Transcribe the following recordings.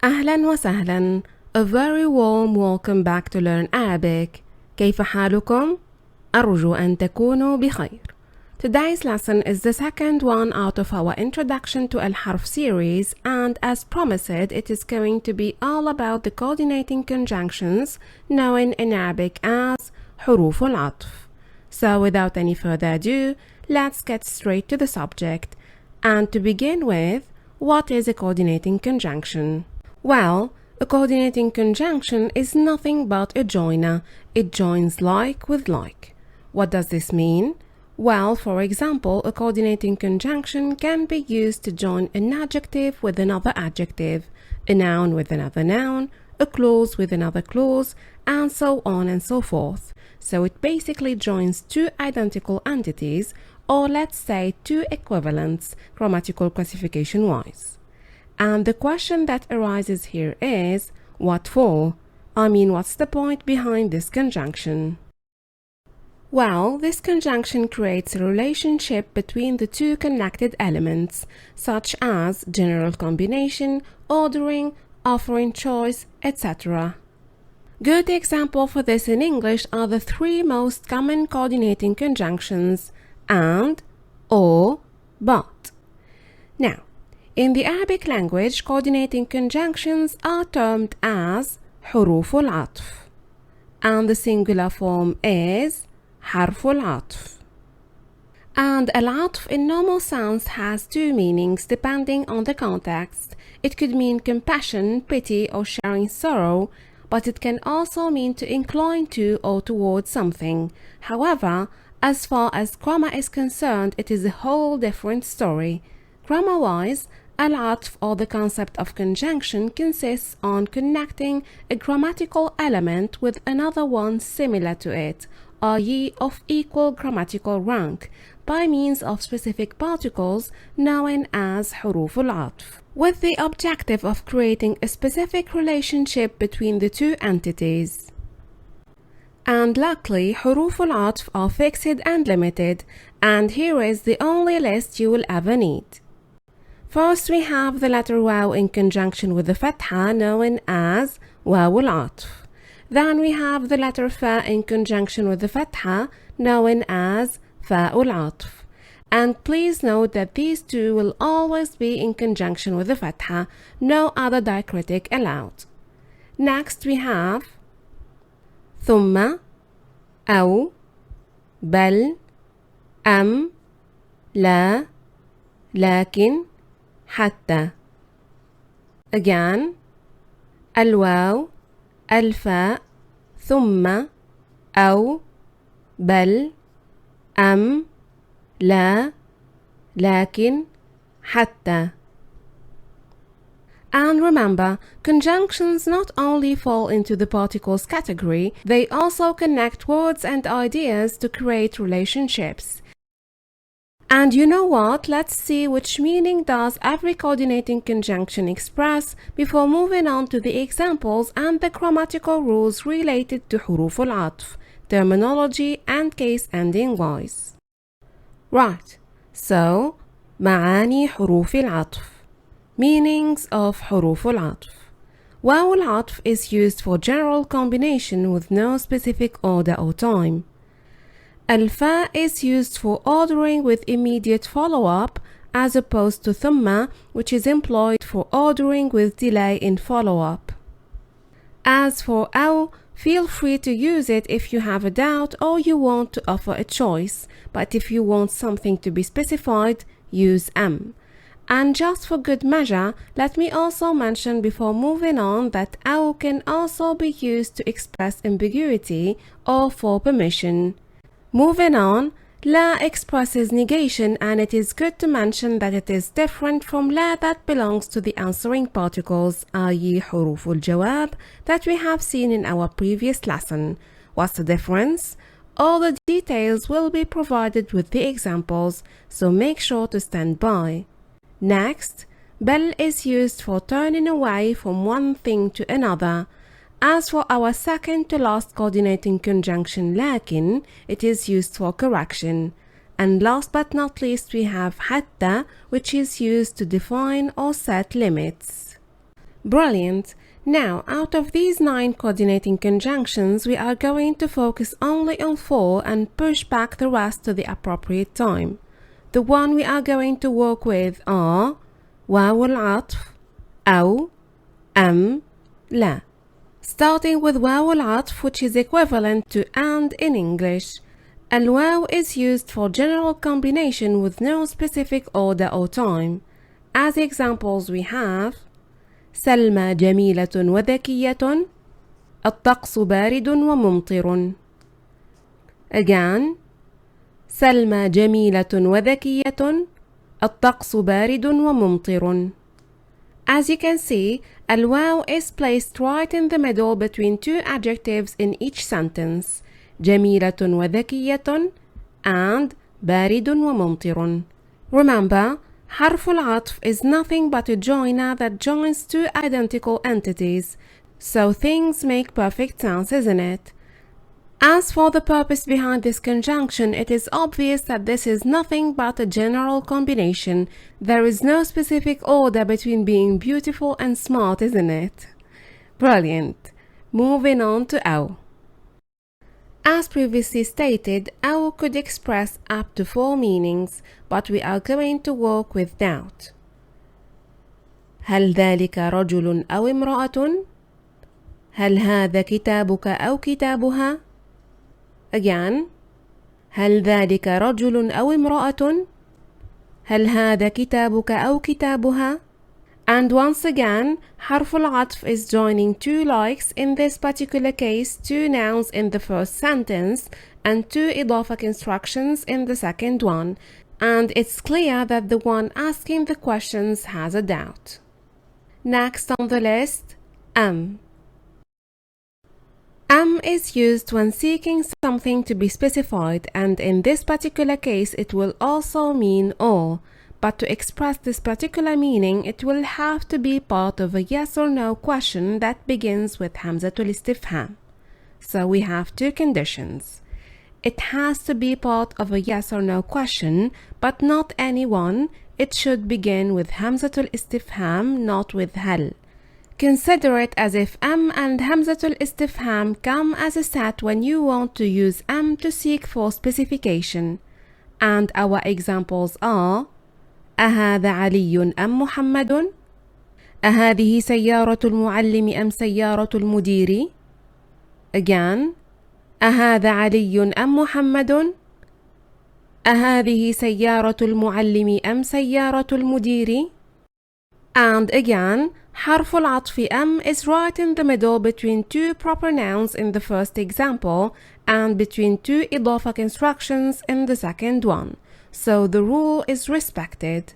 أهلا وسهلا. A very warm welcome back to Learn Arabic. كيف حالكم؟ أرجو أن تكونوا بخير. Today's lesson is the second one out of our Introduction to Al-Harf series, and as promised, it is going to be all about the coordinating conjunctions known in Arabic as Huruf Al-A'tf. So without any further ado, let's get straight to the subject. And to begin with, what is a coordinating conjunction? Well, a coordinating conjunction is nothing but a joiner. It joins like with like. What does this mean? Well, for example, a coordinating conjunction can be used to join an adjective with another adjective, a noun with another noun, a clause with another clause, and so on and so forth. So it basically joins two identical entities, or let's say two equivalents, grammatical classification-wise. And the question that arises here is, what for? What's the point behind this conjunction? Well, this conjunction creates a relationship between the two connected elements, such as general combination, ordering, offering choice, etc. Good example for this in English are the three most common coordinating conjunctions: and, or, but. Now, in the Arabic language, coordinating conjunctions are termed as Huruf Al-A'tf, and the singular form is Harf Al-A'tf. And Al-A'tf in normal sense has two meanings depending on the context. It could mean compassion, pity, or sharing sorrow, but it can also mean to incline to or towards something. However, as far as grammar is concerned, it is a whole different story. Grammar-wise, Al-A'tf, or the concept of conjunction, consists on connecting a grammatical element with another one similar to it, i.e. of equal grammatical rank, by means of specific particles known as Huruf Al-A'tf, with the objective of creating a specific relationship between the two entities. And luckily, Huruf Al-A'tf are fixed and limited, and here is the only list you will ever need. First, we have the letter Waw in conjunction with the Fatha, known as Waw Al-A'tf. Then we have the letter Fa in conjunction with the Fatha, known as Fa Al-A'tf. And please note that these two will always be in conjunction with the Fatha, no other diacritic allowed. Next, we have ثم, أو, بل, لا, لكن, حتى. Again, الواو, الفاء, ثم, أو, بل, لا, لكن, حتى. And remember, conjunctions not only fall into the particles category, they also connect words and ideas to create relationships. And you know what? Let's see which meaning does every coordinating conjunction express before moving on to the examples and the grammatical rules related to Huruf Al-A'tf, terminology and case ending wise. Right, so معاني حروف العطف. Meanings of Huruf Al-A'tf. Waw Al-A'tf is used for general combination with no specific order or time. Al-Fa is used for ordering with immediate follow-up, as opposed to Thumma, which is employed for ordering with delay in follow-up. As for Aw, feel free to use it if you have a doubt or you want to offer a choice, but if you want something to be specified, use Am. And just for good measure, let me also mention before moving on that Aw can also be used to express ambiguity or for permission. Moving on, La expresses negation, and it is good to mention that it is different from La that belongs to the answering particles, i.e. Huruf al-Jawab, that we have seen in our previous lesson. What's the difference? All the details will be provided with the examples, so make sure to stand by. Next, Bel is used for turning away from one thing to another. As for our second to last coordinating conjunction lakin, it is used for correction. And last but not least, we have hatta, which is used to define or set limits. Brilliant! Now, out of these 9 coordinating conjunctions, we are going to focus only on 4 and push back the rest to the appropriate time. The one we are going to work with are واو العطف, أو, لا. Starting with واو العطف, which is equivalent to and in English. الواو is used for general combination with no specific order or time. As examples we have سلمى جميلة وذكية, الطقس بارد وممطر. Again, سلمى جميلة وذكية, الطقس بارد وممطر. As you can see, الواو is placed right in the middle between 2 adjectives in each sentence, جميلة وذكية and بارد وممطر. Remember, حرف العطف is nothing but a joiner that joins 2 identical entities, so things make perfect sense, isn't it? As for the purpose behind this conjunction, it is obvious that this is nothing but a general combination. There is no specific order between being beautiful and smart, isn't it? Brilliant! Moving on to أو. As previously stated, أو could express up to 4 meanings, but we are going to work with doubt. هل ذلك رجل أو امرأة؟ هل هذا كتابك أو كتابها؟ Again, هل ذلك رجل أو امرأة؟ هل هذا كتابك أو كتابها؟ And once again, حرف العطف is joining 2 likes, in this particular case 2 nouns in the first sentence and 2 إضافة constructions in the second one, and it's clear that the one asking the questions has a doubt. Next on the list, is used when seeking something to be specified, and in this particular case it will also mean or. But to express this particular meaning, it will have to be part of a yes or no question that begins with Hamzatul Istifham. So we have 2 conditions. It has to be part of a yes or no question, but not any one. It should begin with Hamzatul Istifham, not with hal. Consider it as if and Hamzatul Istifham come as a set when you want to use to seek for specification. And our examples are أهذا علي أم محمد؟ أهذه سيارة المعلم أم سيارة المدير؟ Again, أهذا علي أم محمد؟ أهذه سيارة المعلم أم سيارة المدير؟ And again, حرف العطف is right in the middle between 2 proper nouns in the first example and between 2 إضافة constructions in the second one. So the rule is respected.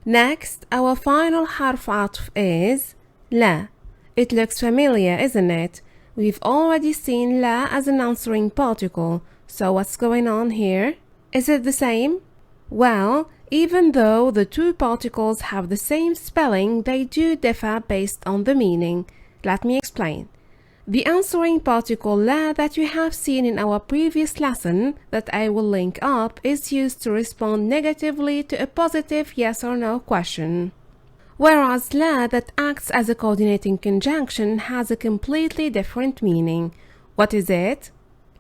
Next, our final حرف عطف is لا. It looks familiar, isn't it? We've already seen لا as an answering particle. So what's going on here? Is it the same? Well, even though the 2 particles have the same spelling, they do differ based on the meaning. Let me explain. The answering particle لا that you have seen in our previous lesson, that I will link up, is used to respond negatively to a positive yes or no question. Whereas لا that acts as a coordinating conjunction has a completely different meaning. What is it?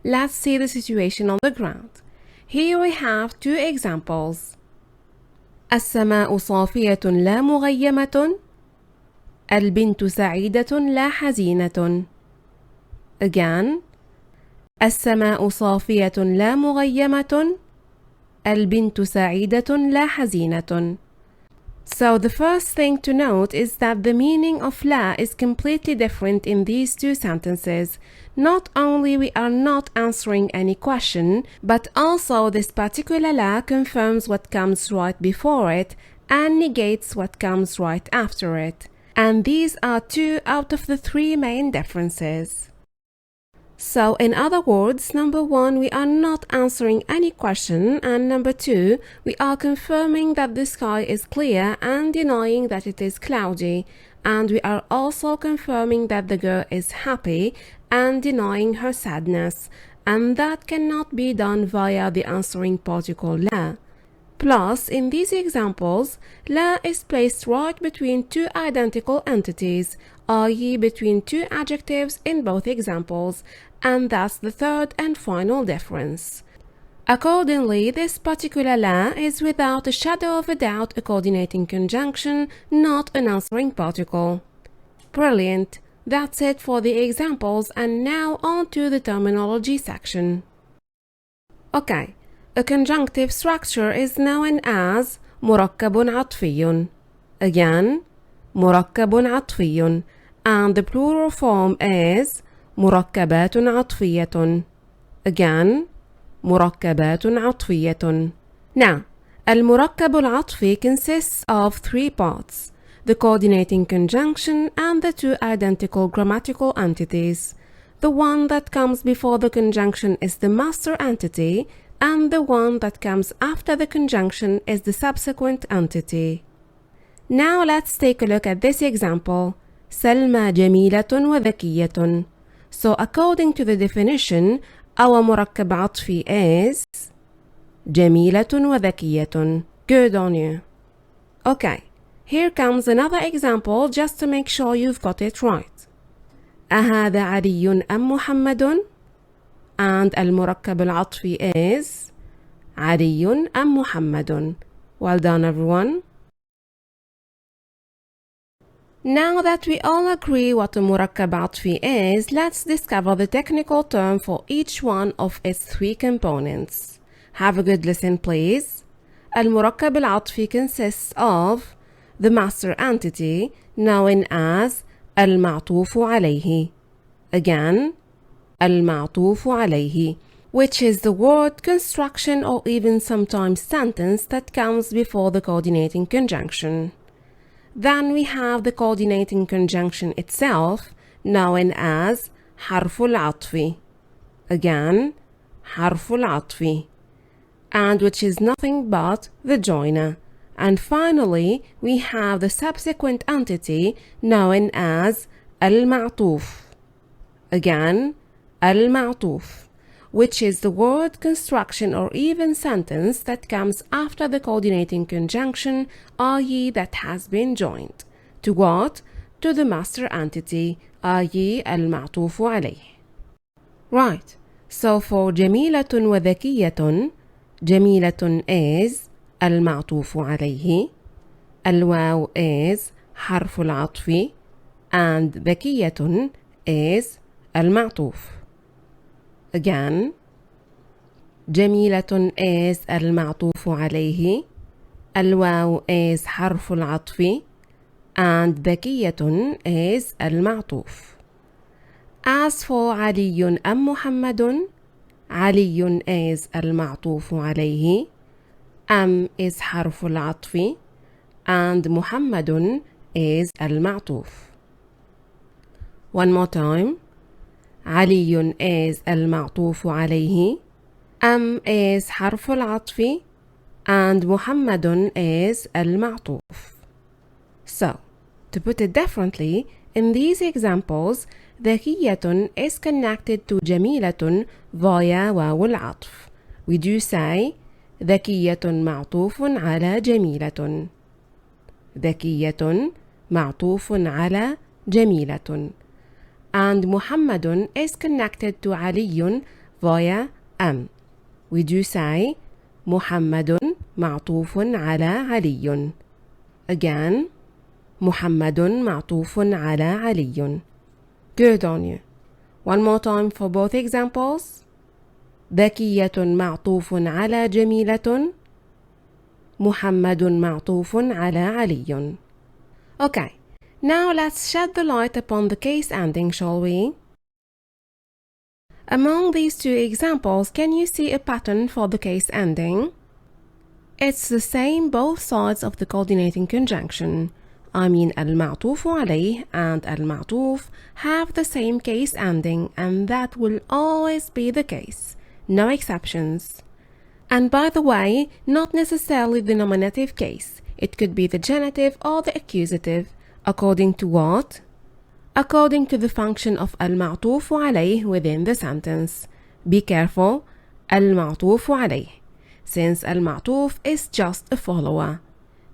Let's see the situation on the ground. Here we have 2 examples. السماء صافية لا مغيمة. البنت سعيدة لا حزينة. Again, السماء صافية لا مغيمة. البنت سعيدة لا حزينة. So the first thing to note is that the meaning of لا is completely different in these 2 sentences. Not only we are not answering any question, but also this particular لا confirms what comes right before it and negates what comes right after it. And these are 2 out of the 3 main differences. So in other words, number 1, we are not answering any question, and number 2, we are confirming that the sky is clear and denying that it is cloudy, and we are also confirming that the girl is happy and denying her sadness, and that cannot be done via the answering particle لا. Plus, in these examples, لا is placed right between two identical entities, i.e. between two adjectives in both examples, and that's the third and final difference. Accordingly, this particular لا is without a shadow of a doubt a coordinating conjunction, not an answering particle. Brilliant! That's it for the examples, and now on to the terminology section. Okay, a conjunctive structure is known as مركب عطفي. Again, مركب عطفي, and the plural form is مركبات عطفية. Again, مركبات عطفية. Now, المركب العطفي consists of three parts: the coordinating conjunction and the two identical grammatical entities. The one that comes before the conjunction is the master entity, and the one that comes after the conjunction is the subsequent entity. Now let's take a look at this example. سلمى جميلة وذكية. So according to the definition, our مركب عطفي is جميلة وذكية. Good on you. Okay, here comes another example just to make sure you've got it right. أهذا علي أم محمد? And المركب العطفي is علي أم محمد. Well done, everyone. Now that we all agree what a مركب عطفي is, let's discover the technical term for each one of its three components. Have a good listen, please. المركب العطفي consists of the master entity known as المعطوف عليه. Again, المعطوف عليه, which is the word, construction, or even sometimes sentence that comes before the coordinating conjunction. Then we have the coordinating conjunction itself, known as حرف العطف. Again, حرف العطف, and which is nothing but the joiner. And finally, we have the subsequent entity known as المعطوف. Again, المعطوف, which is the word, construction, or even sentence that comes after the coordinating conjunction, i.e. that has been joined. To what? To the master entity, i.e. المعطوف عليه. Right, so for جميلة وذكية, جميلة is المعطوف عليه, الواو is حرف العطف, and ذكية is المعطوف. Again, جميلة is المعطوف عليه, الواو is حرف العطف, and ذكية is المعطوف. As for علي أم محمد, علي is المعطوف عليه, أم is حرف العطف, and محمد is المعطوف. One more time. علي is المعطوف عليه, أم is حرف العطف, and محمد is المعطوف. So, to put it differently, in these examples, ذكية is connected to جميلة via واو العطف. We do say ذكية معطوف على جميلة. ذكية معطوف على جميلة. And محمد is connected to علي via أم. We do say محمد معطوف على علي. Again, محمد معطوف على علي. Good on you. One more time for both examples. ذكية معطوف على جميلة. محمد معطوف على علي. Okay. Now let's shed the light upon the case ending, shall we? Among these two examples, can you see a pattern for the case ending? It's the same both sides of the coordinating conjunction. I mean المعطوف عليه and المعطوف have the same case ending, and that will always be the case. No exceptions. And by the way, not necessarily the nominative case. It could be the genitive or the accusative. According to what? According to the function of المعطوف عليه within the sentence. Be careful, المعطوف عليه. since المعطوف is just a follower.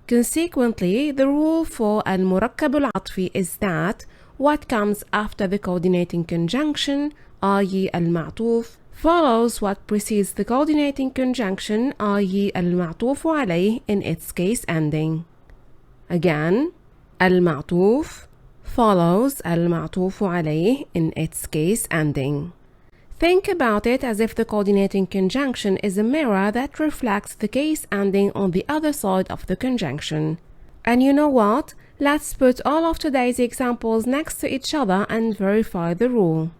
Consequently, the rule for المركب العطفي is that what comes after the coordinating conjunction, i.e. المعطوف, follows what precedes the coordinating conjunction, i.e. المعطوف عليه in its case ending. Again, المعطوف follows المعطوف عليه in its case ending. Think about it as if the coordinating conjunction is a mirror that reflects the case ending on the other side of the conjunction. And you know what? Let's put all of today's examples next to each other and verify the rule.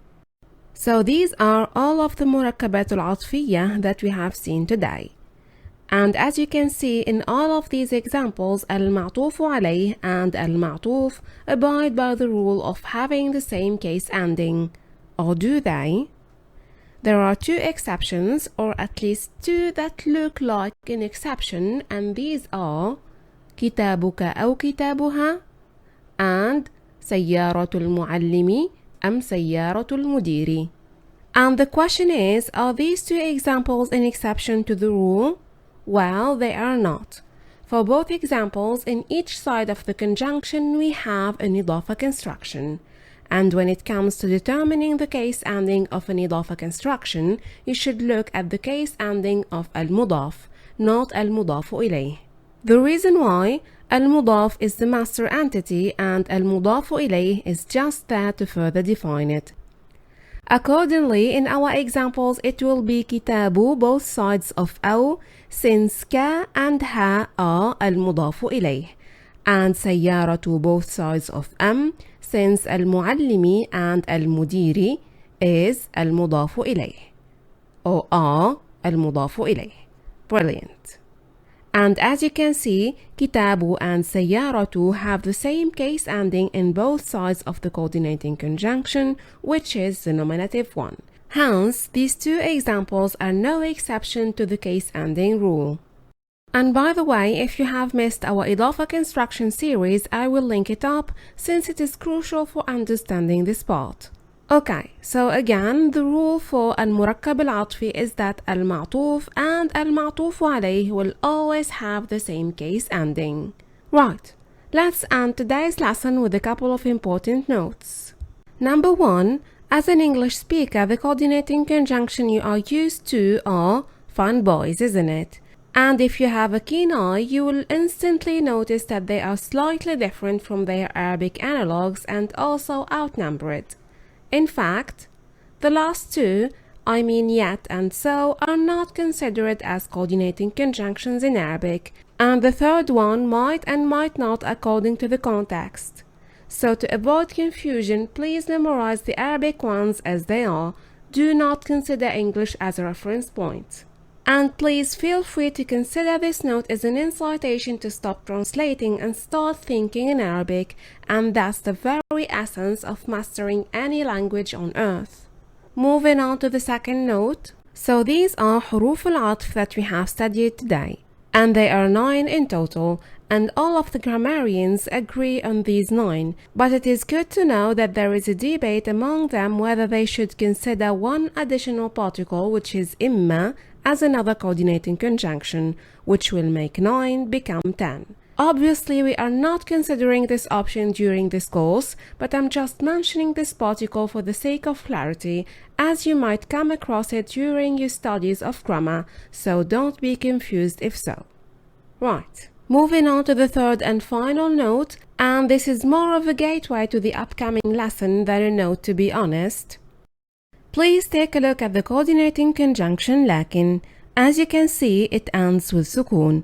So these are all of the مركبات العطفية that we have seen today. And as you can see in all of these examples, المعطوف عليه and المعطوف abide by the rule of having the same case ending. Or do they? There are two exceptions, or at least two that look like an exception, and these are كتابك أو كتابها and سيارة المعلم أم سيارة المدير. And the question is, are these two examples an exception to the rule? Well, they are not. For both examples, in each side of the conjunction we have an إضافة construction. And when it comes to determining the case ending of an إضافة construction, you should look at the case ending of المضاف, not المضاف إليه. The reason why المضاف is the master entity and المضاف إليه is just there to further define it. Accordingly, in our examples, it will be كتاب both sides of أو, since ك and ها are المضاف إليه, and سيارة both sides of أم, since المعلم and المدير is المضاف إليه, or are المضاف إليه. Brilliant. And as you can see, كتاب and سيارة have the same case ending in both sides of the coordinating conjunction, which is the nominative one. Hence, these two examples are no exception to the case ending rule. And by the way, if you have missed our إضافة construction series, I will link it up since it is crucial for understanding this part. Okay, so again, the rule for المركب العطفي is that المعطوف and المعطوف عليه will always have the same case ending. Right, let's end today's lesson with a couple of important notes. Number one, as an English speaker, the coordinating conjunction you are used to are fun boys, isn't it? And if you have a keen eye, you will instantly notice that they are slightly different from their Arabic analogues and also outnumbered. In fact, the last two, I mean yet and so, are not considered as coordinating conjunctions in Arabic, and the third one might and might not according to the context. So to avoid confusion, please memorize the Arabic ones as they are. Do not consider English as a reference point. And please feel free to consider this note as an incitation to stop translating and start thinking in Arabic, and that's the very essence of mastering any language on earth. Moving on to the second note. So these are Huruf Al-A'tf that we have studied today, and they are 9 in total, and all of the grammarians agree on these 9, but it is good to know that there is a debate among them whether they should consider one additional particle, which is imma, as another coordinating conjunction, which will make 9 become 10. Obviously, we are not considering this option during this course, but I'm just mentioning this particle for the sake of clarity, as you might come across it during your studies of grammar, so don't be confused if so. Right, moving on to the third and final note, and this is more of a gateway to the upcoming lesson than a note, to be honest. Please take a look at the coordinating conjunction لكن. As you can see, it ends with سكون.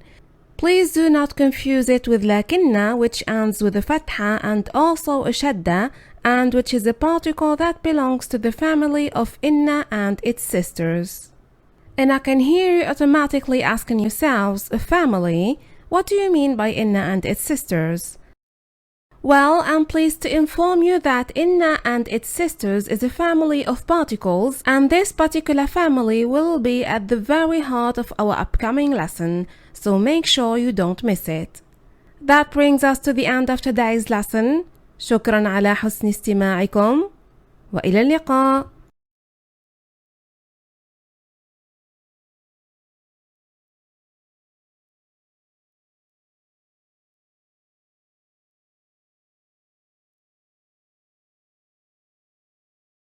Please do not confuse it with لكن, which ends with a fatha and also a shadda, and which is a particle that belongs to the family of inna and its sisters. And I can hear you automatically asking yourselves, a family? What do you mean by inna and its sisters? Well, I'm pleased to inform you that inna and its sisters is a family of particles, and this particular family will be at the very heart of our upcoming lesson, so make sure you don't miss it. That brings us to the end of today's lesson. شكرا على حسن استماعكم وإلى اللقاء.